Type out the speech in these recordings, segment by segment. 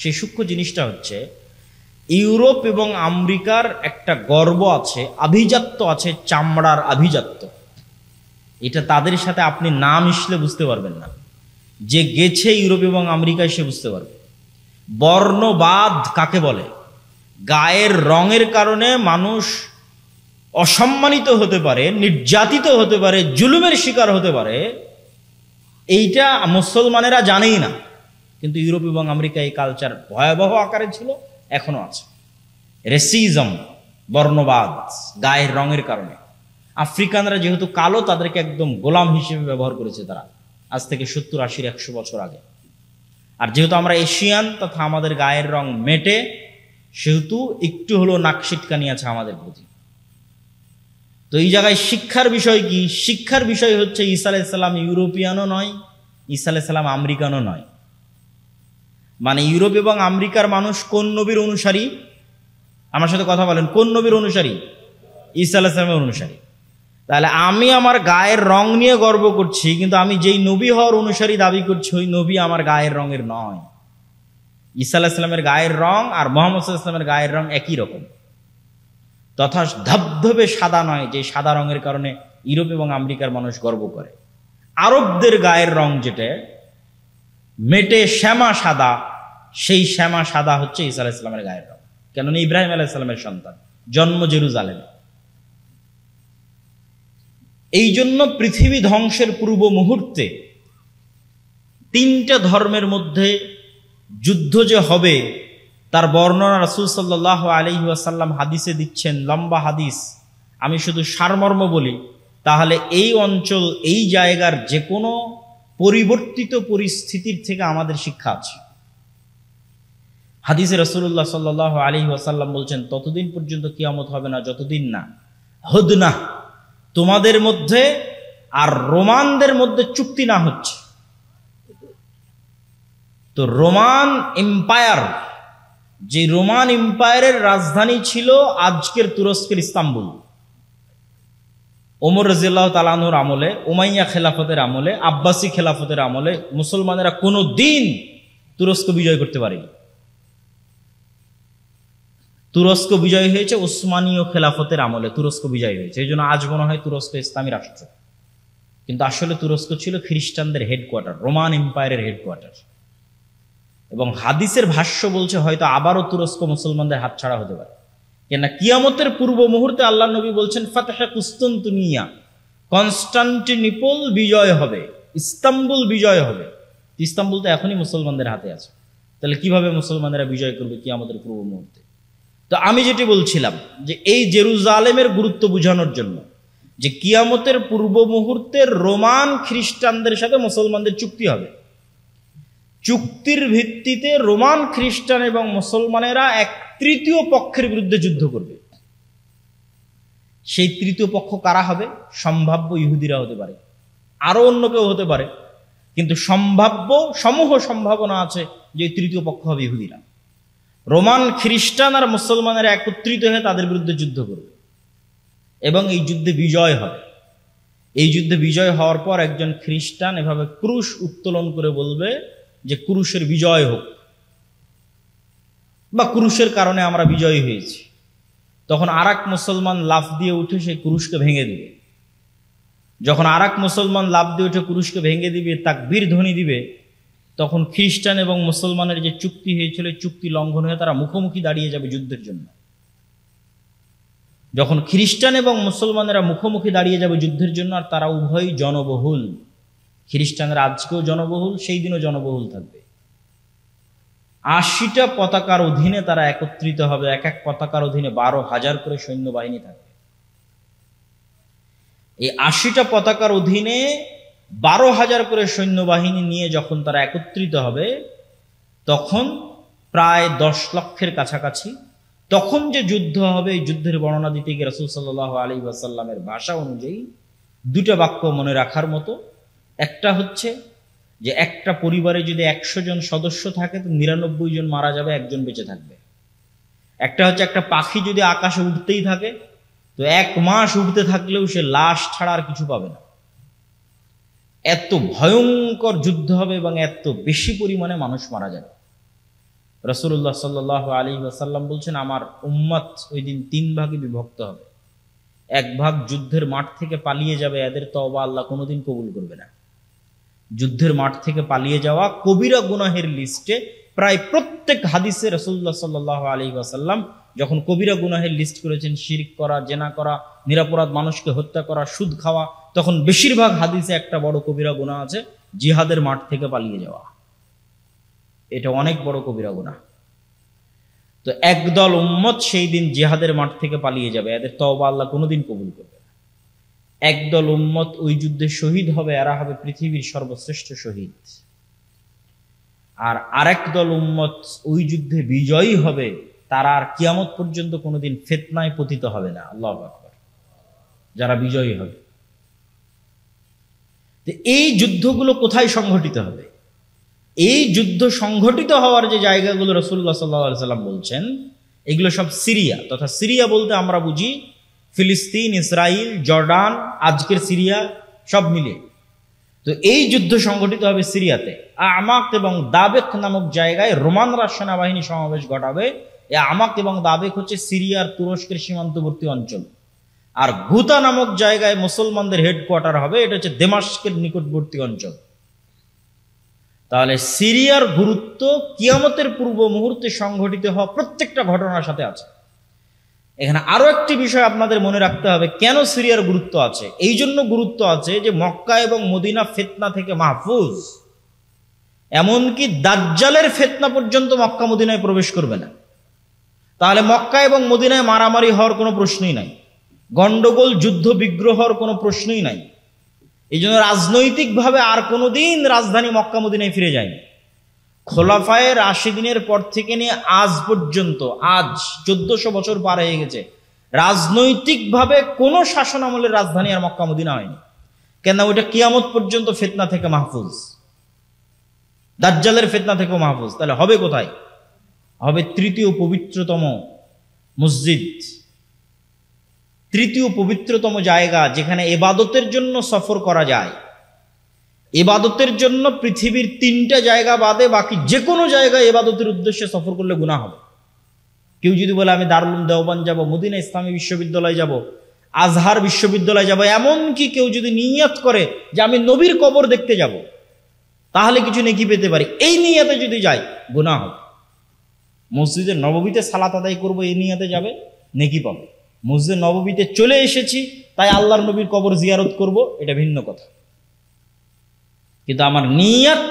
সেই সূক্ষ্ম জিনিসটা হচ্ছে ইউরোপ এবং আমেরিকার একটা গর্ব আছে, আভিজাত্য আছে, চামড়ার আভিজাত্য। এটা তাদের সাথে আপনি না মিশলে বুঝতে পারবেন না। যে গেছে ইউরোপ এবং আমেরিকায় সে বুঝতে পারবে। বর্ণবাদ কাকে বলে? গায়ের রঙের কারণে মানুষ অসম্মানিত হতে পারে, নির্যাতিত হতে পারে, জুলুমের শিকার হতে পারে, এইটা মুসলমানেরা জানেই না। কিন্তু ইউরোপ এবং আমেরিকা এই কালচার ভয়াবহ আকারে ছিল, এখনো আছে। রেসিজম, বর্ণবাদ, গায়ের রঙের কারণে। আফ্রিকানরা যেহেতু কালো, তাদেরকে একদম গোলাম হিসেবে ব্যবহার করেছে তারা, আজ থেকে 70, 80, 100 বছর আগে। আর যেহেতু আমরা এশিয়ান তথা আমাদের গায়ের রং মেটে, সেহেতু একটু হলো নাকশিটকানি আছে আমাদের প্রতি। তো এই জায়গায় শিক্ষার বিষয় কি? শিক্ষার বিষয় হচ্ছে ঈসা আলাইহিস সালাম ইউরোপিয়ানও নয়, ঈসা আলাইহিস সালাম আমেরিকানও নয়। মানে ইউরোপ এবং আমেরিকার মানুষ কোন নবীর অনুসারী? আমার সাথে কথা বলেন, কোন নবীর অনুসারী? ঈসা আলাইহিস সালামের অনুসারী। তাহলে আমি আমার গায়ের রং নিয়ে গর্ব করছি, কিন্তু আমি যেই নবী হওয়ার অনুসারী দাবি করছি, ওই নবী আমার গায়ের রঙের নয়। ঈসা আলাইহিস সালামের গায়ের রং আর মুহাম্মদ সাল্লাল্লাহু আলাইহি ওয়াসাল্লামের গায়ের রং একই রকম, তথা ধবধবে সাদা নয়, যে সাদা রঙের কারণে ইউরোপ এবং আমেরিকার মানুষ গর্ব করে। আরবদের গায়ের রং যেটা মেটে শ্যামা সাদা, সেই শ্যামা সাদা হচ্ছে ঈসা আলাইহিস সালামের গায়ের রং। কেননা ইব্রাহিম আলাইহিস সালামের সন্তান, জন্ম জেরুজালেমে। এই জন্য পৃথিবী ধ্বংসের পূর্ব মুহূর্তে তিনটা ধর্মের মধ্যে যুদ্ধ যে হবে তার বর্ণনা রাসূল সাল্লাল্লাহু আলাইহি ওয়াসাল্লাম হাদিসে দিচ্ছেন, লম্বা হাদিস। আমি শুধু সারমর্ম বলি, তাহলে এই অঞ্চল, এই জায়গার যে কোনো পরিবর্তিত পরিস্থিতির থেকে আমাদের শিক্ষা আছে। হাদিসে রাসূলুল্লাহ সাল্লাল্লাহু আলাইহি ওয়াসাল্লাম বলছেন, ততদিন পর্যন্ত কিয়ামত হবে না যতদিন না হুদনা, তোমাদের মধ্যে আর রোমানদের মধ্যে চুক্তি না হচ্ছে। তো রোমান এম্পায়ার, যে রোমান এম্পায়ারের রাজধানী ছিল আজকের তুরস্কের ইস্তাম্বুল, ওমর রাদিয়াল্লাহু তাআলা আনহুর আমলে, উমাইয়া খেলাফতের আমলে, আব্বাসী খেলাফতের আমলে মুসলমানেরা কোনো দিন তুরস্ক বিজয় করতে পারেনি। তুরস্ক বিজয় হয়েছে ওসমানীয় খেলাফতের আমলে, তুরস্ক বিজয় হয়েছে। এই জন্য আজ মনে হয় তুরস্ক ইসলামী রাষ্ট্র, কিন্তু আসলে তুরস্ক ছিল খ্রিস্টানদের হেডকোয়ার্টার, রোমান এম্পায়ারের হেডকোয়ার্টার। এবং হাদিসের ভাষ্য বলছে হয়তো আবারও তুরস্ক মুসলমানদের হাতছাড়া হতে পারে। কেননা কিয়ামতের পূর্ব মুহূর্তে আল্লাহ নবী বলছেন ফাতহে কুস্তান্তিনিয়া, কনস্টান্টিনোপল বিজয় হবে, ইস্তাম্বুল বিজয় হবে। ইস্তাম্বুল তো এখনই মুসলমানদের হাতে আছে, তাহলে কিভাবে মুসলমানেরা বিজয় করবে কিয়ামতের পূর্ব মুহূর্তে? তো আমি যেটি বলছিলাম যে এই জেরুজালেমের গুরুত্ব বোঝানোর জন্য, যে কিয়ামতের পূর্ব মুহূর্তে রোমান খ্রিস্টানদের সাথে মুসলমানদের চুক্তি হবে। চুক্তির ভিত্তিতে রোমান খ্রিস্টান এবং মুসলমানেরা এক তৃতীয় পক্ষের বিরুদ্ধে যুদ্ধ করবে। সেই তৃতীয় পক্ষ কারা হবে? সম্ভাব্য ইহুদিরা হতে পারে, আরো অন্য কেউ হতে পারে, কিন্তু সমূহ সম্ভাবনা আছে যে তৃতীয় পক্ষ হবে ইহুদিরা। রোমান খ্রিস্টান আর মুসলমানেরা একত্রিত হয়ে তাদের বিরুদ্ধে যুদ্ধ করবে এবং এই যুদ্ধে বিজয় হবে। এই যুদ্ধে বিজয় হওয়ার পর একজন খ্রিস্টান এভাবে ক্রুশ উত্তোলন করে বলবে যে ক্রুশের বিজয় হোক, বা ক্রুশের কারণে আমরা বিজয়ী হয়েছি। তখন আরেক মুসলমান লাফ দিয়ে উঠে সেই ক্রুশকে ভেঙে দিবে। যখন আরেক মুসলমান লাফ দিয়ে উঠে ক্রুশকে ভেঙে দিবে, তাকবীর ধ্বনি দিবে, তখন খ্রিস্টান এবং মুসলমানের যে চুক্তি হয়েছিল চুক্তি লঙ্ঘন হয়ে তারা মুখোমুখি দাঁড়িয়ে যাবে যুদ্ধের জন্য। যখন খ্রিস্টান এবং মুসলমানেরা মুখোমুখি দাঁড়িয়ে যাবে যুদ্ধের জন্য, আর তারা উভয়ই জনবহুল, খ্রিস্টানরা আজকেও জনবহুল, সেই দিনও জনবহুল থাকবে। 80টা পতাকার অধীনে তারা একত্রিত হবে, এক এক পতাকার অধীনে 12,000 করে সৈন্যবাহিনী থাকবে। এই 80টা পতাকার অধীনে 12,000 করে সৈন্যবাহিনী নিয়ে যখন তারা একত্রিত হবে, তখন প্রায় 10 লক্ষের কাছাকাছি। তখন যে যুদ্ধ হবে, এই যুদ্ধের বর্ণনা দিতে গিয়ে রাসূল সাল্লাল্লাহু আলাইহি ওয়াসাল্লামের ভাষা অনুযায়ী 2টা বাক্য মনে রাখার মতো। একটা হচ্ছে যে একটা পরিবারে যদি 100 জন সদস্য থাকে তো 99 জন মারা যাবে, একজন বেঁচে থাকবে। একটা হচ্ছে একটা পাখি যদি আকাশে উঠতেই থাকে তো 1 মাস উঠতে থাকলেও সে লাশ ছাড়া আর কিছু পাবে না। এত ভয়ঙ্কর যুদ্ধ হবে এবং এত বেশি পরিমাণে মানুষ মারা যাবে। রাসূলুল্লাহ সাল্লাল্লাহু আলাইহি ওয়াসাল্লাম বলছেন, আমার উম্মত ওই দিন 3 ভাগে বিভক্ত হবে। এক ভাগ যুদ্ধের মাঠ থেকে পালিয়ে যাবে, এদের তওবা আল্লাহ কোনোদিন কবুল করবে না। যুদ্ধের মাঠ থেকে পালিয়ে যাওয়া কবিরা গুনাহের লিস্টে প্রায় প্রত্যেক হাদিসে রাসূলুল্লাহ সাল্লাল্লাহু আলাইহি ওয়াসাল্লাম যখন কবিরা গুনাহের লিস্ট করেছেন, শিরক করা, জেনা করা, নিরপরাধ মানুষকে হত্যা করা, সুদ খাওয়া, তখন বেশিরভাগ হাদিসে একটা বড় কবিরা গুনাহ আছে, জিহাদের মাঠ থেকে পালিয়ে যাওয়া। এটা অনেক বড় কবিরা গুনাহ। তো একদল উম্মত সেই দিন জিহাদের মাঠ থেকে পালিয়ে যাবে, এদের তওবা আল্লাহ কোনোদিন কবুল করবে না। একদল উম্মত ওই যুদ্ধে শহীদ হবে, এরা হবে পৃথিবীর সর্বশ্রেষ্ঠ শহীদ। আর আরেক দল উম্মত ওই যুদ্ধে বিজয়ী হবে, তারা আর কিয়ামত পর্যন্ত কোনোদিন ফিতনায় পতিত হবে না। আল্লাহু আকবার। যারা বিজয়ী হবে। এই যুদ্ধগুলো কোথায় সংঘটিত হবে? এই যুদ্ধ সংঘটিত হওয়ার যে জায়গাগুলো রাসূলুল্লাহ সাল্লাল্লাহু আলাইহি ওয়াসাল্লাম বলছেন, এগুলো সব সিরিয়া, তথা সিরিয়া বলতে আমরা বুঝি ফিলিস্তিন, ইসরায়েল, জর্ডান, আজকের সিরিয়া সব মিলে। তো এই যুদ্ধ সংঘটিত হবে সিরিয়াতে। আমাক এবং দাবেক নামক জায়গায় রোমানরা সেনাবাহিনী সমাবেশ ঘটাবে। এই আমাক এবং দাবেক হচ্ছে সিরিয়ার তুরস্কের সীমান্তবর্তী অঞ্চল। আর গুতা নামক জায়গায় মুসলমানদের হেডকোয়ার্টার হবে, এটা হচ্ছে দামেস্কের নিকটবর্তী অঞ্চল। তাহলে সিরিয়ার গুরুত্ব কিয়ামতের পূর্ব মুহূর্তে সংঘটিত হওয়া প্রত্যেকটা ঘটনার সাথে আছে। এখানে আরো একটি বিষয় আপনাদের মনে রাখতে হবে, কেন সিরিয়ার গুরুত্ব আছে। এই জন্য গুরুত্ব আছে যে মক্কা এবং মদিনা ফিতনা থেকে মাহফুজ। এমনকি দাজ্জালের ফিতনা পর্যন্ত মক্কা মদিনায় প্রবেশ করবে না। তাহলে মক্কা এবং মদিনায় মারামারি হওয়ার কোনো প্রশ্নই নাই, গন্ডগোল, যুদ্ধ বিগ্রহর কোনো প্রশ্নই নাই। এই জন্য রাজনৈতিকভাবে আর কোনোদিন রাজধানী মক্কা মদিনায় ফিরে যায়নি। খোলাফায়ে রাশিদিনের পর থেকে নিয়ে আজ পর্যন্ত, আজ 1400 বছর পার হয়ে গেছে, রাজনৈতিকভাবে কোনো শাসন আমলের রাজধানী আর মক্কা মদিনা হয়নি। কেন? ওইটা কিয়ামত পর্যন্ত ফিতনা থেকে মাহফুজ, দাজ্জালের ফিতনা থেকেও মাহফুজ। তাহলে হবে কোথায়? হবে তৃতীয় পবিত্রতম মসজিদ, তৃতীয় পবিত্রতম জায়গা, যেখানে ইবাদতের জন্য সফর করা যায়। ইবাদতের জন্য পৃথিবীর 3টা জায়গা বাদে বাকি যে কোনো জায়গায় ইবাদতের উদ্দেশ্যে সফর করলে গুনাহ হবে। কেউ যদি বলে আমি দারুল উলুম দেওবন্দ যাব, মদিনা ইসলামী বিশ্ববিদ্যালয় যাব, আজহার বিশ্ববিদ্যালয় যাব, এমনকি কেউ যদি নিয়ত করে যে আমি নবীর কবর দেখতে যাব, তাহলে কিছু নেকি পেতে পারি, এই নিয়তে যদি যায় গুনাহ হবে। মসজিদে নববীতে সালাত আদায় করব, এই নিয়তে যাবে, নেকি পাবে। মসজিদে নববীতে চলে এসেছি তাই আল্লাহর নবীর কবর জিয়ারত করব, এটা ভিন্ন কথা। কিন্তু আমার নিয়ত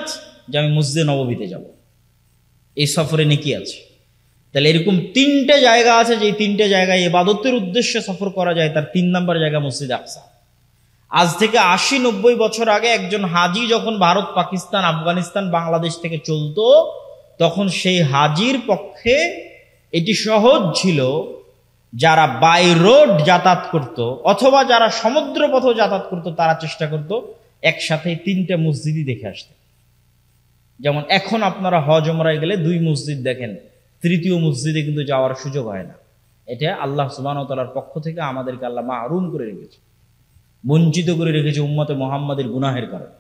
যে আমি মসজিদে নববীতে যাব, এই সফরে নেকি আছে। তাহলে এরকম 3টে জায়গা আছে, যে 3টে জায়গায় ইবাদতের উদ্দেশ্যে সফর করা যায়। তার 3 নম্বর জায়গা মসজিদ আকসা। আজ থেকে 80-90 বছর আগে একজন হাজি যখন ভারত, পাকিস্তান, আফগানিস্তান, বাংলাদেশ থেকে চলতো, তখন সেই হাজির পক্ষে এটি সহজ ছিল, যারা বাই রোড যাতায়াত করত অথবা যারা সমুদ্র পথে যাতায়াত করত, তারা চেষ্টা করত একসাথে 3টে মসজিদই দেখে আসতে। যেমন এখন আপনারা হজ ওমরায় গেলে 2 মসজিদ দেখেন, তৃতীয় মসজিদে কিন্তু যাওয়ার সুযোগ হয় না। এটা আল্লাহ সুবহানাহু ওয়া তাআলার পক্ষ থেকে আমাদেরকে আল্লাহ মাহরুম করে রেখেছে, বঞ্চিত করে রেখেছে উম্মতে মুহাম্মাদের গুনাহের কারণে।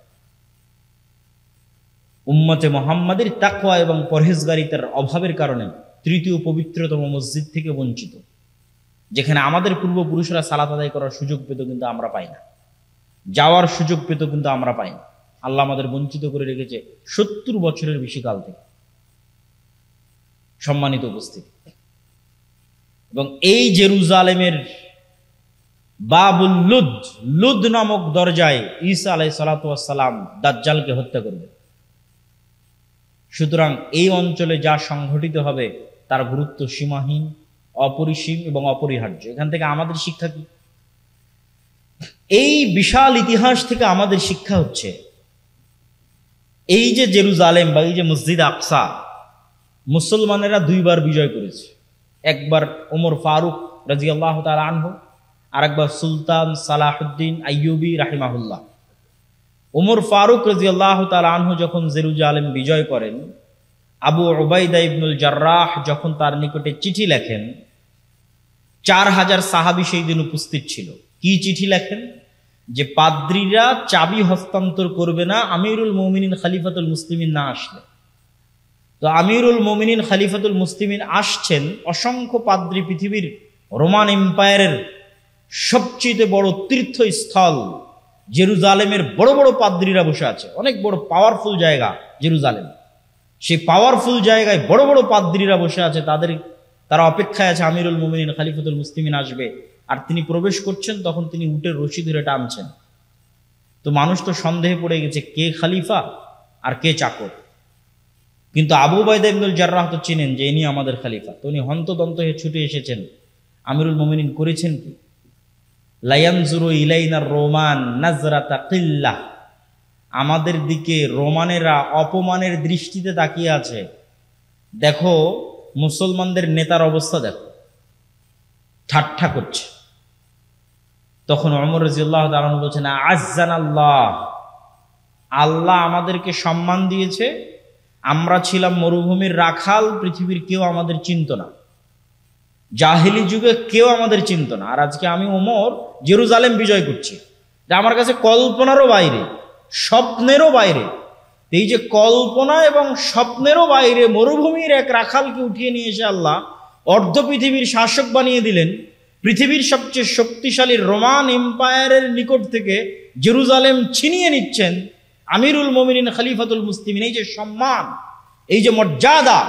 উম্মতে মুহাম্মাদের তাকওয়া এবং পরহেজগারিতার অভাবের কারণে তৃতীয় পবিত্রতম মসজিদ থেকে বঞ্চিত, যেখানে আমাদের পূর্বপুরুষরা সালাত আদায় করার সুযোগ পেত কিন্তু আমরা পাই না, যাওয়ার সুযোগ পেত কিন্তু আমরা পাই না। আল্লাহ আমাদের বঞ্চিত করে রেখেছে 70 বছরের বেশি কাল থেকে। সম্মানিত উপস্থিতি, এবং এই জেরুজালেমের বাবুল লুদ, লুদ নামক দরজায় ঈসা আলাইহিস সালাতু ওয়াস সালাম দাজ্জালকে হত্যা করবে। সুতরাং এই অঞ্চলে যা সংঘটিত হবে তার গুরুত্ব সীমাহীন, অপরিসীম এবং অপরিহার্য। এখান থেকে আমাদের শিক্ষা কি? এই বিশাল ইতিহাস থেকে আমাদের শিক্ষা হচ্ছে, এই যে জেরুজালেম বা এই যে মসজিদ আকসা, মুসলমানেরা 2 বার বিজয় করেছে। একবার ওমর ফারুক রাদিয়াল্লাহু তাআলা আনহু, আর একবার সুলতান সালাহুদ্দিন আইয়ুবী রাহিমাহুল্লাহ। ওমর ফারুক রাদিয়াল্লাহু তাআলা আনহু যখন জেরুজালেম বিজয় করেন, আবু উবাইদা ইবনুল জাররাহ যখন তার নিকটে চিঠি লেখেন, 4000 সাহাবী সেই দিন উপস্থিত ছিল। কি চিঠি লেখেন? যে পাদ্রীরা চাবি হস্তান্তর করবে না আমিরুল মুমিনিন খলিফাতুল মুসলিমিন না আসলে। তো আমিরুল মুমিনিন খলিফাতুল মুসলিমিন আসছেন, অসংখ্য পাদ্রী, পৃথিবীর রোমান এম্পায়ারের সবচেয়ে বড় তীর্থস্থল জেরুজালেমের বড় বড় পাদ্রীরা বসে আছে, অনেক বড় পাওয়ারফুল জায়গা জেরুজালেম। সেই পাওয়ারফুল জায়গায় বড় বড় পাদ্রীরা বসে আছে, তারা অপেক্ষায় আছে আমিরুল মুমিনিন খলিফাতুল মুসলিমিন আসবে। আর তিনি প্রবেশ করছেন, তখন তিনি উটের রশি ধরে টানছেন। তো মানুষ তো সন্দেহে পড়ে গেছে কে খলিফা আর কে চাকর। কিন্তু আবু উবাইদা ইবনুল জাররাহ তো চিনেন যে ইনি আমাদের খলিফা। তো উনি হন্তদন্ত হয়ে ছুটে এসেছেন, আমিরুল মুমিনিন করেছেন কি, লায়ানজুরু ইলাইনার রোমান নাজরাতা কিল্লাহ, আমাদের দিকে রোমানেরা অপমানের দৃষ্টিতে তাকিয়ে আছে। দেখো মুসলমানদের নেতার অবস্থা দেখো, ঠাট্টা করছে। তখন ওমর রাদিয়াল্লাহু তাআলা বলছেন, আজ্জানাল্লাহ, আল্লাহ আমাদেরকে সম্মান দিয়েছে। আমরা ছিলাম মরুভূমির রাখাল, পৃথিবীর কেউ আমাদের চিনত না, জাহিলি যুগে কেউ আমাদের চিনত না। আর আজকে আমি ওমর জেরুজালেম বিজয় করছি, যা আমার কাছে কল্পনারও বাইরে, স্বপ্নেরও বাইরে। এই যে কল্পনা এবং স্বপ্নেরও বাইরে মরুভূমির এক রাখালকে উঠিয়ে নিয়ে এসে আল্লাহ অর্ধ পৃথিবীর শাসক বানিয়ে দিলেন। পৃথিবীর সবচেয়ে শক্তিশালী রোমান এম্পায়ারের নিকট থেকে জেরুজালেম ছিনিয়ে নিচ্ছেন আমিরুল মুমিনিন খলিফাতুল মুসলিমিন। এই যে সম্মান, এই যে মর্যাদা,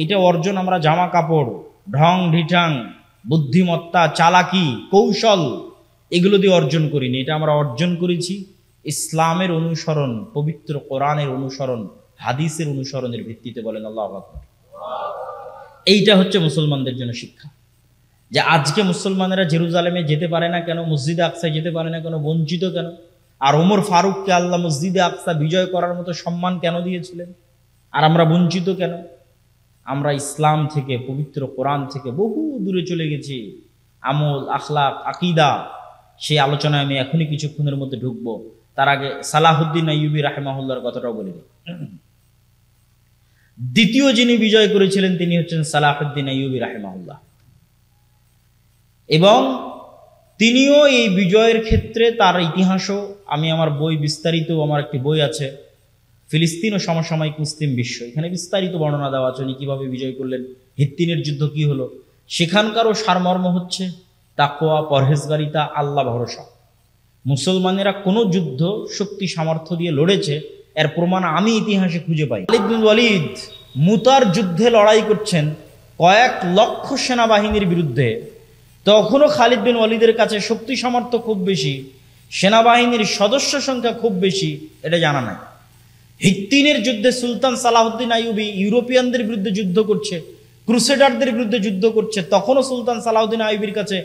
এটা অর্জন আমরা জামা কাপড়, ঢং ঢিঠাং, বুদ্ধিমত্তা, চালাকি, কৌশল এগুলো দিয়ে অর্জন করিনি। এটা আমরা অর্জন করেছি ইসলামের অনুসরণ, পবিত্র কোরআনের অনুসরণ, হাদিসের অনুসরণের ভিত্তিতে। বলেন আল্লাহু আকবার। এইটা হচ্ছে মুসলমানদের জন্য শিক্ষা, যে আজকে মুসলমানেরা জেরুজালেমে যেতে পারে না কেন, মসজিদে আকসায় যেতে পারে না কেন, বঞ্চিত কেন? আর ওমর ফারুককে আল্লাহ মসজিদে আকসা বিজয় করার মতো সম্মান কেন দিয়েছিলেন, আর আমরা বঞ্চিত কেন? আমরা ইসলাম থেকে, পবিত্র কোরআন থেকে বহু দূরে চলে গেছি। আমল, আখলাক, আকিদা, সেই আলোচনায় আমি এখনই কিছুক্ষণের মধ্যে ঢুকবো। তার আগে সালাহুদ্দিন আইয়ুবী রাহিমাহুল্লাহর কথাটাও বলে দিই। দ্বিতীয় যিনি বিজয় করেছিলেন তিনি হচ্ছেন সালাহুদ্দিন আইয়ুবী রাহিমাহুল্লাহ, এবং তিনিও এই বিজয়ের ক্ষেত্রে তার ইতিহাসও, আমি আমার বই বিস্তারিত, আমার একটি বই আছে ফিলিস্তিন ও সমসাময়িক মুসলিম বিশ্ব, এখানে বিস্তারিত বর্ণনা দেওয়া আছে উনি কিভাবে বিজয় করলেন, হিত্তিনের যুদ্ধ কি হলো। সেখানকারও সারমর্ম হচ্ছে তাকওয়া, পরহেজগারিতা, আল্লাহ ভরসা। মুসলমানেরা কোনো যুদ্ধ শক্তি সামর্থ্য দিয়ে লড়েছে এর প্রমাণ আমি ইতিহাসে খুঁজে পাই। খালিদ বিন ওয়ালিদ মুতার যুদ্ধে লড়াই করছেন কয়েক লক্ষ সেনাবাহিনীর বিরুদ্ধে। তখনও খালিদ বিন ওয়ালিদের কাছে শক্তি সামর্থ্য খুব বেশি, সেনাবাহিনীর সদস্য সংখ্যা খুব বেশি, এটা জানা নাই। হিত্তিনের যুদ্ধে সুলতান সালাহুদ্দিন আইয়ুবী ইউরোপিয়ানদের বিরুদ্ধে যুদ্ধ করছে, ক্রুসেডারদের বিরুদ্ধে যুদ্ধ করছে, তখনও সুলতান সালাহুদ্দিন আইয়ুবীর কাছে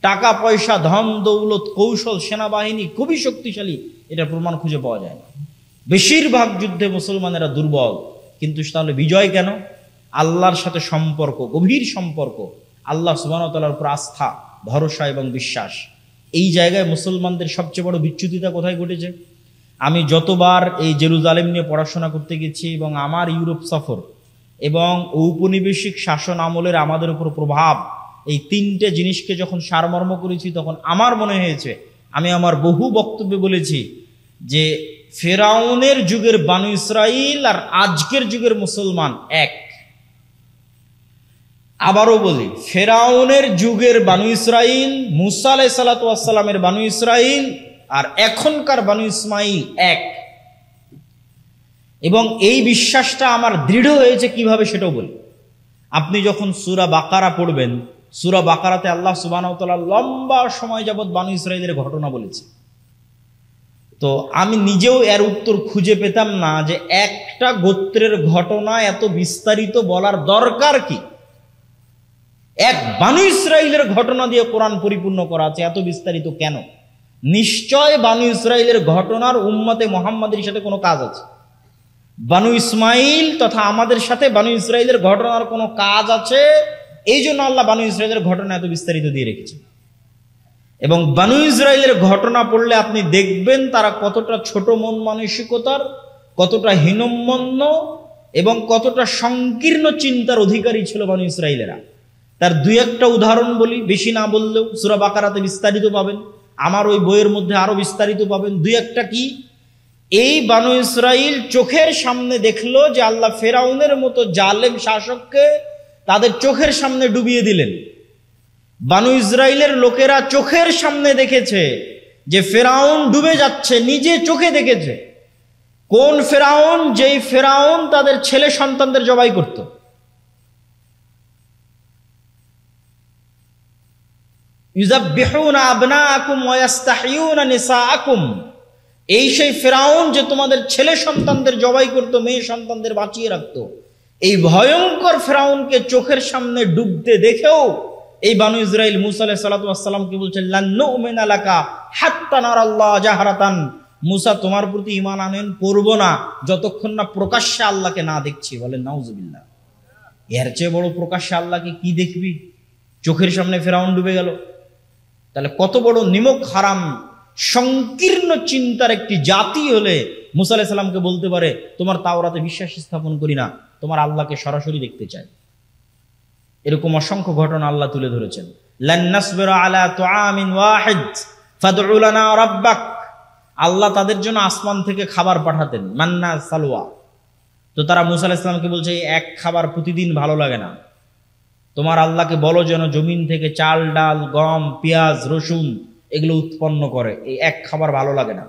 টাকা পয়সা, ধন দৌলত, কৌশল, সেনাবাহিনী খুবই শক্তিশালী, এটা প্রমাণ খুঁজে পাওয়া যায় না। বেশিরভাগ যুদ্ধে মুসলমানেরা দুর্বল। কিন্তু তাহলে বিজয় কেন? আল্লাহর সাথে সম্পর্ক, গভীর সম্পর্ক, আল্লাহ সুবহানাহু ওয়া তাআলার উপর আস্থা, ভরসা এবং বিশ্বাস। এই জায়গায় মুসলমানদের সবচেয়ে বড় বিচ্যুতিটা কোথায় ঘটেছে? আমি যতবার এই জেরুজালেম নিয়ে পড়াশোনা করতে গেছি এবং আমার ইউরোপ সফর এবং ঔপনিবেশিক শাসন আমলের আমাদের উপর প্রভাব, এই তিনটে জিনিসকে যখন সারমর্ম করেছি, তখন আমার মনে হয়েছে, আমি আমার বহু বক্তব্যে বলেছি যে ফেরাউনের যুগের বানু ইসরাইল আর আজকের যুগের মুসলমান এক। আবারও বলি, ফেরাউনের যুগের বানু ইসরাইল, মুসা আলাইহিস সালাতু ওয়াস সালামের বানু ইসরাইল আর এখনকার বানু ইসমাইল এক। এবং এই বিশ্বাসটা আমার দৃঢ় হয়েছে কিভাবে সেটাও বলি। আপনি যখন সূরা বাকারা পড়বেন, সূরা বাকারাতে আল্লাহ সুবহানাহু ওয়া তাআলা লম্বা সময় যাবত বানু ইসরাইলের ঘটনা বলেছে। তো আমি নিজেও এর উত্তর খুঁজে পেতাম না যে একটা গোত্রের ঘটনা এত বিস্তারিত বলার দরকার কি। এক বানু ইসরাইলের ঘটনা দিয়ে কোরআন পরিপূর্ণ করা আছে, এত বিস্তারিত কেন? নিশ্চয় বানু ইসরাইলের ঘটনার উম্মতে মুহাম্মাদের সাথে কোনো কাজ আছে। বানু ইসমাইল তথা আমাদের সাথে বানু ইসরাইলের ঘটনার কোনো কাজ আছে, এই জন্য আল্লাহ বানু ইসরাইলের ঘটনা এত বিস্তারিত দিয়ে রেখেছে। এবং বানু ইসরাইলের ঘটনা পড়লে আপনি দেখবেন তারা কতটা ছোট মন মানসিকতার, কতটা হীনম্মন্য এবং কতটা সংকীর্ণ চিন্তার অধিকারী ছিল বানু ইসরাইলেরা। তার দুই একটা উদাহরণ বলি, বেশি না বললেও সূরা বাকারাতে বিস্তারিত পাবেন, আমার ওই বইয়ের মধ্যে আরো বিস্তারিত পাবেন। দুই একটা কি, এই বানু ইসরাইল চোখের সামনে দেখলো যে আল্লাহ ফেরাউনের মতো জালেম শাসককে তাদের চোখের সামনে ডুবিয়ে দিলেন। বানু ইসরাইলের লোকেরা চোখের সামনে দেখেছে যে ফেরাউন ডুবে যাচ্ছে, নিজে চোখে দেখেছে। কোন ফেরাউন? যেই ফেরাউন তাদের ছেলে সন্তানদের জবাই করত। ইউযাববিহুনা আবনাআকুম ওয়া ইস্তাহয়ুনা নিসাআকুম, এই সেই ফেরাউন যে তোমাদের ছেলে সন্তানদের জবাই করত, মেয়ে সন্তানদের বাঁচিয়ে রাখত। এই ভয়ঙ্কর ফেরাউনকে চোখের সামনে ডুবতে দেখেও এই বানু ইসরাইল মুসা আলাইহিস সালাতু ওয়াস সালামকে বলছেন লান নুমিনা লাকা হাত্তা নারাল্লাহ জাহরাতান, মুসা তোমার প্রতি ঈমান আনয়ন করব না যতক্ষণ না প্রকাশ্যে আল্লাহকে না দেখছি। বলেন নাউজুবিল্লাহ। এর চেয়ে বড় প্রকাশ্যে আল্লাহকে কি দেখবি? চোখের সামনে ফেরাউন ডুবে গেল। তাহলে কত বড় নিমক হারাম সংকীর্ণ চিন্তার একটি জাতি হলে মুসা আলাইহিস সালামকে বলতে পারে তোমার তাওরাতে বিশ্বাস স্থাপন করি না, তোমার আল্লাহকে সরাসরি দেখতে চাই। এরকম অসংখ্য ঘটনা আল্লাহ তুলে ধরেছেন। লান নাসবিরা আলা তুআমিন ওয়াহিদ ফাদউ লানা রাব্বাক, আল্লাহ তাদের জন্য আসমান থেকে খাবার পাঠাতেন, মান্না সালওয়া। তো তারা মুসা আলাইহিস সালামকে বলছে এক খাবার প্রতিদিন ভালো লাগে না, তোমার আল্লাহকে বলো যেন জমিন থেকে চাল ডাল গম পেঁয়াজ রসুন এগুলো উৎপন্ন করে, এই এক খাবার ভালো লাগে না।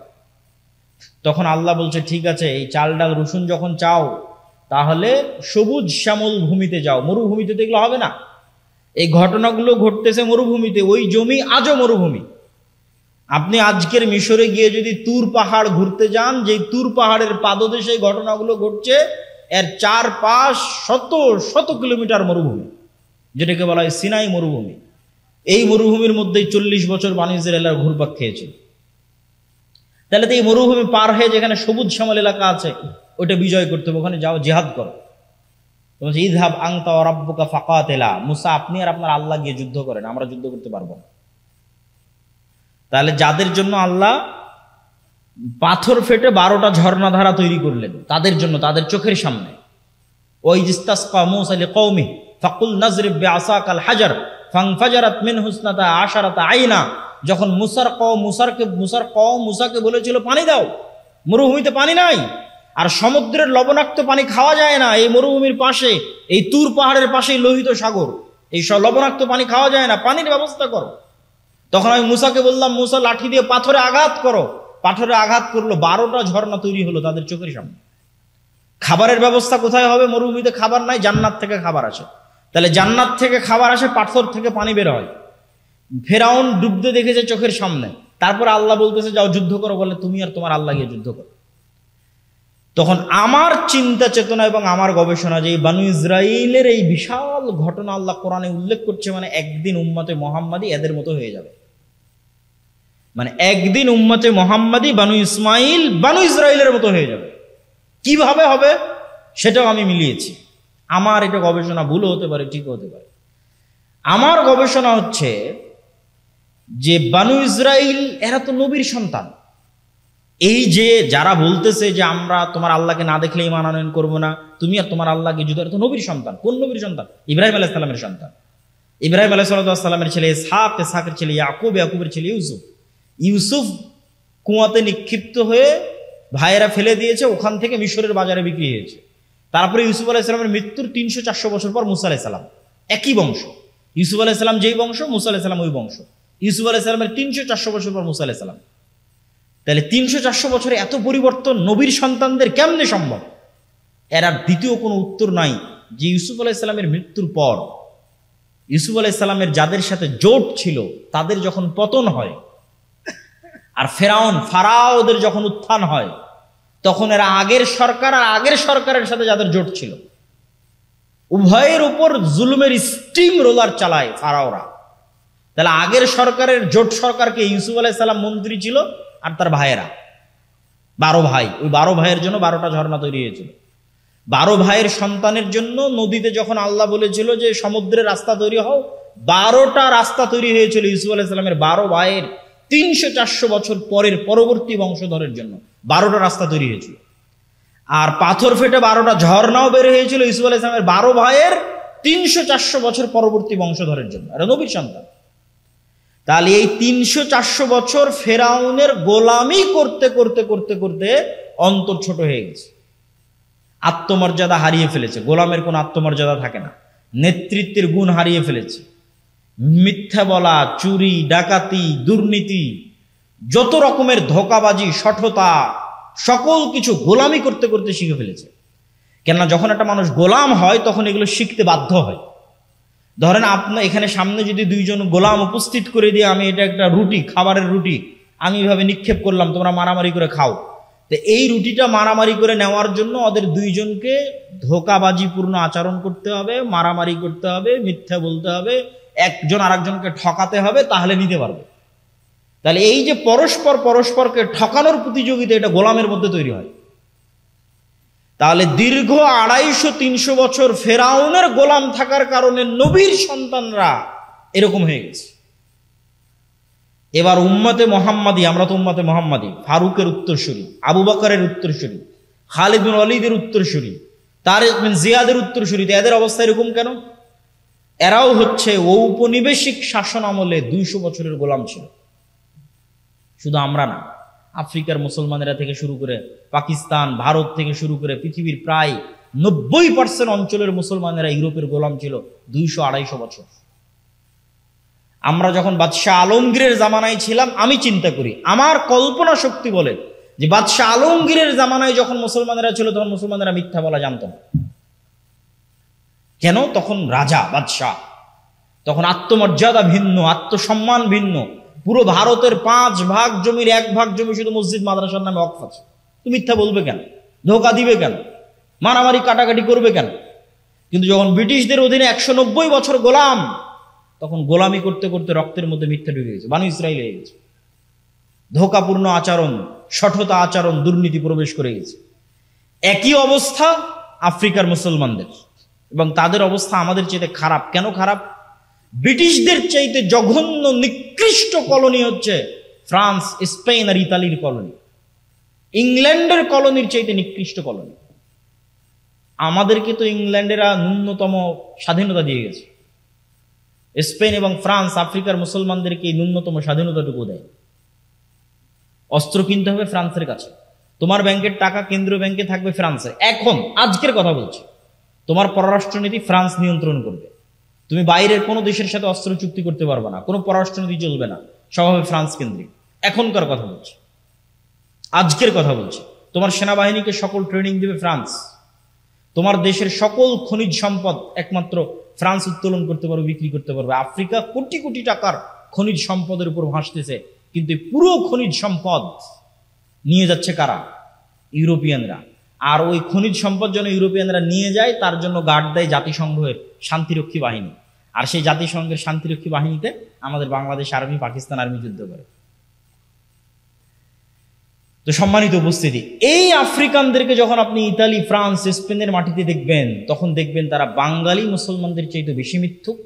তখন আল্লাহ বলছে ঠিক আছে, এই চাল ডাল রসুন যখন চাও তাহলে সবুজ শ্যামল ভূমিতে যাও, মরুভূমিতে তো এগুলো হবে না। এই ঘটনাগুলো ঘটতেছে মরুভূমিতে, ওই জমি আজও মরুভূমি। আপনি আজকের মিশরে গিয়ে যদি তুর পাহাড় ঘুরতে যান, যে তুর পাহাড়ের পাদদেশে ঘটনাগুলো ঘটছে, এর চারপাশ শত শত কিলোমিটার মরুভূমি, যেটাকে বলা হয় সিনাই মরুভূমি। এই মরুভূমির মধ্যেই 40 বছর বানু ইসরাইলরা ঘুরপাক খেয়েছিল। তাহলে তো এই মরুভূমি পার হয়ে যেখানে সবুজ শ্যামল এলাকা আছে ওটা বিজয় করতে হবে, ওখানে যাও জিহাদ করো। বলছে ইযহাব আনতা ওয়া রাব্বুকা ফাকাতিলা, মুসা আপনি আর আপনার আল্লাহ গিয়ে যুদ্ধ করেন, আমরা যুদ্ধ করতে পারবো না। তাহলে যাদের জন্য আল্লাহ পাথর ফেটে 12টা ঝর্ণাধারা তৈরি করলেন তাদের জন্য, তাদের চোখের সামনে। ওই ইস্তাসকা মূসা লিকওমিহি ফাকুল নাজরিব বিআসাকাল হাজার ফানফাজারাত মিনহু ইসনাতা আশারাতা আইনা, যখন মুসার কওম মুসাকে বলেছিল পানি দাও, মরুভূমিতে পানি নাই, আর সমুদ্রের লবণাক্ত পানি খাওয়া যায় না, এই মরুভূমির পাশে এই তুর পাহাড়ের পাশেই লোহিত সাগর, এই সব লবণাক্ত পানি খাওয়া যায় না, পানির ব্যবস্থা করো। তখন আমি মুসাকে বললাম মুসা লাঠি দিয়ে পাথরে আঘাত করো, পাথরে আঘাত করলো, 12টা ঝর্ণা তৈরি হলো তাদের চোখের সামনে। খাবারের ব্যবস্থা কোথায় হবে? মরুভূমিতে খাবার নাই, জান্নাত থেকে খাবার আসে। তাহলে জান্নাত থেকে খাবার আসে, পাথর থেকে পানি বের হয়। ফেরাউন ডুবতে দেখেছে চোখের সামনে, তারপর আল্লাহ বলতেছে যাও যুদ্ধ করো, বলে তুমি আর তোমার আল্লাহ গিয়ে যুদ্ধ করো। তখন আমার চিন্তা চেতনা এবং আমার গবেষণা যে বানু ইসরাইলের এই বিশাল ঘটনা আল্লাহ কোরআনে উল্লেখ করছে, মানে একদিন উম্মতে মুহাম্মাদি এদের মতো হয়ে যাবে। মানে একদিন উম্মতে মুহাম্মাদি বানু ইসমাইল বানু ইসরাইলের মতো হয়ে যাবে। কিভাবে হবে সেটাও আমি মিলিয়েছি। আমার এটা গবেষণা ভুলও হতে পারে, ঠিক হতে পারে। আমার গবেষণা হচ্ছে যে বানু ইসরাইল এরা তো নবীর সন্তান। এই যে যারা বলতেছে যে আমরা তোমার আল্লাহকে না দেখলে ঈমান আনয়ন করবো না, তুমি আর তোমার আল্লাহকে যুদ্ধ, তো নবীর সন্তান। কোন নবীর সন্তান? ইব্রাহিম আলাইহিস সালামের সন্তান। ইব্রাহিম আলাইহিস সালামের ছেলে ইসহাক, ইসহাকের ছেলে ইয়াকুব, ইয়াকুবের ছেলে ইউসুফ। ইউসুফ কুয়াতে নিক্ষিপ্ত হয়ে ভাইয়েরা ফেলে দিয়েছে, ওখান থেকে মিশরের বাজারে বিক্রি হয়েছে। তারপরে ইউসুফ আলাইহিস সালামের মৃত্যুর 300-400 বছর পর মুসা আলাইহিস সালাম, একই বংশ। ইউসুফ আলাইহিস সালাম যেই বংশ, মুসা আলাইহিস সালাম ওই বংশ। ইউসুফ আলাইহিস সালামের 300-400 বছর পর মুসা আলাইহিস সালাম। তাহলে 300-400 বছরে এত পরিবর্তন নবীর সন্তানদের কেমনে সম্ভব? এর আর দ্বিতীয় কোনো উত্তর নাই যে ইউসুফ আলাইহিস সালামের মৃত্যুর পর ইউসুফ আলাইহিস সালামের যাদের সাথে জোট ছিল তাদের যখন পতন হয়, আর ফারাওদের যখন উত্থান হয়, তখন এরা আগের সরকার আর আগের সরকারের সাথে যাদের জোট ছিল উভয়ের উপর জুলুমের স্টিম রোলার চালায় ফারাওরা। তাহলে আগের সরকারের জোট সরকারকে ইউসুফ আলাইহিস সালাম মন্ত্রী ছিল, আর তার ভাইয়েরা 12 ভাই। ওই 12 ভাইয়ের জন্য 12টা ঝর্ণা তৈরি হয়েছিল। 12 ভাইয়ের সন্তানের জন্য নদীতে যখন আল্লাহ বলেছিল যে সমুদ্রের রাস্তা তৈরি হও, 12টা রাস্তা তৈরি হয়েছিল ইউসুফ আলাইহিস সালামের 12 ভাইয়ের 300-400 বছর পরের পরবর্তী বংশধরের জন্য 12টা রাস্তা তৈরি হয়েছিল। আর পাথর ফেটে 12টা ঝর্ণাও বের হয়েছিল ইউসুফ আলাইহিস সালামের 12 ভাইয়ের 300-400 বছর পরবর্তী বংশধরের জন্য। এরা নবীর সন্তান। তাহলে এই 300-400 বছর ফেরাউনের গোলামি করতে করতে করতে করতে অন্তর ছোট হয়ে গেছে, আত্মমর্যাদা হারিয়ে ফেলেছে, গোলামের কোনো আত্মমর্যাদা থাকে না, নেতৃত্বের গুণ হারিয়ে ফেলেছে, মিথ্যা বলা, চুরি, ডাকাতি, দুর্নীতি, যত রকমের ধোঁকাবাজি, শঠতা, সকল কিছু গোলামি করতে করতে শিখে ফেলেছে। কেননা যখন একটা মানুষ গোলাম হয় তখন এগুলো শিখতে বাধ্য হয়। ধরেন আপনার এখানে সামনে যদি দুইজন গোলাম উপস্থিত করে দিয়ে আমি এটা একটা রুটি, খাবারের রুটি আমি এভাবে নিক্ষেপ করলাম, তোমরা মারামারি করে খাও, তো এই রুটিটা মারামারি করে নেওয়ার জন্য ওদের দুইজনকে ধোঁকাবাজিপূর্ণ আচরণ করতে হবে, মারামারি করতে হবে, মিথ্যা বলতে হবে, একজন আরেকজনকে ঠকাতে হবে, তাহলে নিতে পারবে। তাহলে এই যে পরস্পর পরস্পরকে ঠকানোর প্রতিযোগিতা, এটা গোলামের মধ্যে তৈরি হয়। তাহলে দীর্ঘ 250-300 বছর ফেরাউনের গোলাম থাকার কারণে নবীর সন্তানরা এরকম হয়ে গেছে। এবার উম্মতে মোহাম্মদী, আমরা তো উম্মতে মোহাম্মদী, ফারুকের উত্তরসূরি, আবু বকরের উত্তরসূরি, খালিদ বিন ওয়ালিদের উত্তরসূরি, তারিক বিন জিয়াদের উত্তরসূরি, এদের অবস্থা এরকম কেন? এরাও হচ্ছে ঔপনিবেশিক শাসন আমলে 200 বছরের গোলাম ছিল। শুধু আমরা না, আফ্রিকার মুসলমানেরা থেকে শুরু করে পাকিস্তান, ভারত থেকে শুরু করে পৃথিবীর প্রায় 90% অঞ্চলের মুসলমানেরা ইউরোপের গোলাম ছিল 200-250 বছর। আমরা যখন বাদশাহ আলমগীরের জামানায় ছিলাম, আমি চিন্তা করি, আমার কল্পনা শক্তি বলে যে বাদশাহ আলমগীরের জামানায় যখন মুসলমানেরা ছিল তখন মুসলমানেরা মিথ্যা বলা জানত না। কেন? তখন রাজা, বাদশাহ, তখন আত্মমর্যাদা ভিন্ন, আত্মসম্মান ভিন্ন। পুরো ভারতের 5 ভাগ জমির 1 ভাগ জমি শুধু মসজিদ মাদ্রাসার নামে ওয়াকফ আছে। তুমি মিথ্যা বলবে কেন? ধোঁকা দিবে কেন? মারামারি কাটাকাটি করবে কেন? কিন্তু যখন ব্রিটিশদের অধীনে 190 বছর গোলাম, তখন গোলামি করতে করতে রক্তের মধ্যে মিথ্যা ঢুকে গেছে, বানু ইসরাইল হয়ে গেছে। ধোঁকাপূর্ণ আচরণ, শঠতা আচরণ, দুর্নীতি প্রবেশ করে গেছে। একই অবস্থা আফ্রিকার মুসলমানদের, এবং তাদের অবস্থা আমাদের চাইতে খারাপ। কেন খারাপ? ব্রিটিশদের চাইতে জঘন্য নিকৃষ্ট কলোনি হচ্ছে ফ্রান্স, স্পেন আর ইতালির কলোনি। ইংল্যান্ডের কলোনির চাইতে নিকৃষ্ট কলোনি। আমাদেরকে তো ইংল্যান্ডেরা ন্যূনতম স্বাধীনতা দিয়ে গেছে, স্পেন এবং ফ্রান্স আফ্রিকার মুসলমানদেরকে এই ন্যূনতম স্বাধীনতাটুকু দেয়। অস্ত্র কিনতে হবে ফ্রান্সের কাছে, তোমার ব্যাংকের টাকা কেন্দ্রীয় ব্যাংকে থাকবে ফ্রান্সে। এখন আজকের কথা বলছি, তোমার পররাষ্ট্রনীতি ফ্রান্স নিয়ন্ত্রণ করবে। তুমি বাইরের কোনো দেশের সাথে অস্ত্র চুক্তি করতে পারবে না, কোনো পররাষ্ট্রনীতি চলবে না, সব হবে ফ্রান্স কেন্দ্রিক। এখনকার কথা বলছি, আজকের কথা বলছি। তোমার সেনাবাহিনীকে সকল ট্রেনিং দিবে ফ্রান্স। তোমার দেশের সকল খনিজ সম্পদ একমাত্র ফ্রান্স উত্তোলন করতে পারবে, বিক্রি করতে পারবে। আফ্রিকা কোটি কোটি টাকার খনিজ সম্পদের উপর ভাসতেছে, কিন্তু পুরো খনিজ সম্পদ নিয়ে যাচ্ছে কারা? ইউরোপিয়ানরা। আর ওই খনিজ সম্পদ যেন ইউরোপিয়ানরা নিয়ে যায়, তার জন্য গার্ড দেয় জাতিসংঘের শান্তিরক্ষী বাহিনী। আর সেই জাতিসংঘের শান্তিরক্ষী বাহিনীতে আমাদের বাংলাদেশ আর্মি, পাকিস্তান আর্মি যুদ্ধ করে। তো সম্মানিত উপস্থিতি, এই আফ্রিকানদেরকে যখন আপনি ইতালি, ফ্রান্স, স্পেনের মাটিতে দেখবেন, তখন দেখবেন তারা বাঙালি মুসলমানদের চাইতে বেশি মিথ্যুক,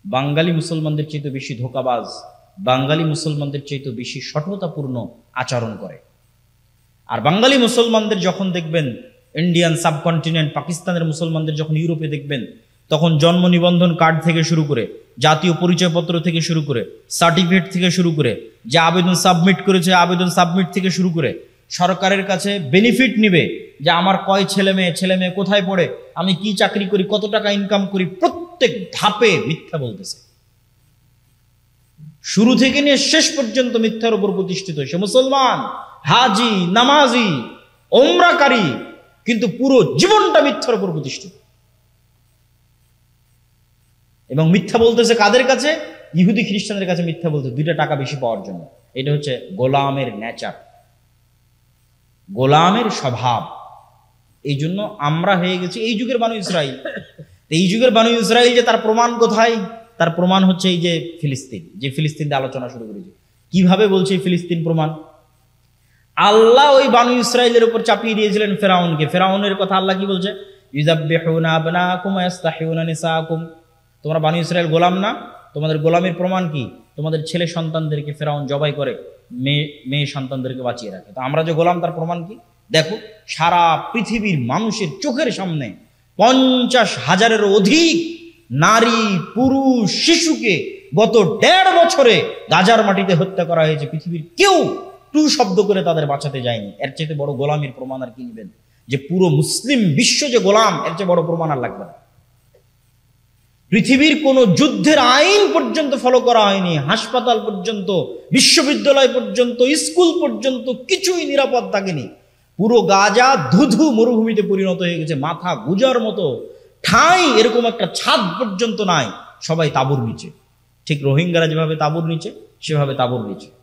বাঙালি মুসলমানদের চাইতে বেশি ধোঁকাবাজ, বাঙালি মুসলমানদের চাইতে বেশি শঠতাপূর্ণ আচরণ করে। আর বাঙালি মুসলমানদের যখন দেখবেন ইন্ডিয়ান সাবকন্টিনেন্ট, পাকিস্তানের মুসলমানদের যখন ইউরোপে দেখবেন, তখন জন্ম নিবন্ধন কার্ড থেকে শুরু করে, জাতীয় পরিচয়পত্র থেকে শুরু করে, সার্টিফিকেট থেকে শুরু করে, যে আবেদন সাবমিট করেছে আবেদন সাবমিট থেকে শুরু করে, সরকারের কাছে বেনিফিট নিবে যে আমার কয় ছেলে মেয়ে কোথায় পড়ে, আমি কি চাকরি করি, কত টাকা ইনকাম করি, প্রত্যেক ধাপে মিথ্যা বলতেছে। শুরু থেকে নিয়ে শেষ পর্যন্ত মিথ্যার উপর প্রতিষ্ঠিত। সে মুসলমান, হাজি, নামাজি, ওমরাকারী, কিন্তু পুরো জীবনটা মিথ্যার উপর প্রতিষ্ঠিত। এবং মিথ্যা বলতেছে কাদের কাছে? ইহুদি খ্রিস্টানদের কাছে মিথ্যা বলতে, 2টা টাকা বেশি পাওয়ার জন্য। এটা হচ্ছে গোলামের নেচার, গোলামের স্বভাব। এই জন্য আমরা হয়ে গেছি এই যুগের বানু ইসরাইল। এই যুগের বানু ইসরাইল যে তার প্রমাণ কোথায়? তার প্রমাণ হচ্ছে এই যে ফিলিস্তিন, যে ফিলিস্তিন দিয়ে আলোচনা শুরু করেছি। কিভাবে বলছে ফিলিস্তিন প্রমাণ? আল্লাহ ওই বানু ইসরাইলের উপর চাপিয়ে দিয়েছিলেন ফেরাউনকে। ফেরাউনের কথা আল্লাহ কি বলছে? ইউযাব্বিহুনা আবনাকুম ওয়া ইস্তাহইউনা নিসাআকুম। তোমরা বানু ইসরাইল গোলাম না? তোমাদের গোলামের প্রমাণ কি? তোমাদের ছেলে সন্তানদেরকে ফেরাউন জবাই করে মেয়ে সন্তানদেরকে বাঁচিয়ে রাখে। তো আমরা যে গোলাম, তার প্রমাণ কি? দেখো, সারা পৃথিবীর মানুষের চোখের সামনে 50,000-এরও অধিক নারী, পুরুষ, শিশুকে গত 1.5 বছরে গাজার মাটিতে হত্যা করা হয়েছে। পৃথিবীর কেউ টু শব্দ করে তাদের বাঁচাতে যায়নি। এর চেয়ে বড় গোলামির প্রমাণ আর কি নেবেন? যে পুরো মুসলিম বিশ্ব যে গোলাম, এর চেয়ে বড় প্রমাণ আর লাগবে না। পৃথিবীর কোন যুদ্ধের আইন পর্যন্ত ফলো করা হয়নি, হাসপাতাল পর্যন্ত, বিশ্ববিদ্যালয় পর্যন্ত, স্কুল পর্যন্ত কিছুই নিরাপদ থাকেনি। পুরো গাজা ধুধু মরুভূমিতে পরিণত হয়ে গেছে, মাথা গুজার মতো ঠাঁই এরকম একটা ছাদ পর্যন্ত নাই, সবাই তাঁবুর নিচে। ঠিক রোহিঙ্গারা যেভাবে তাঁবুর নিচে, সেভাবে তাঁবুর নিচে।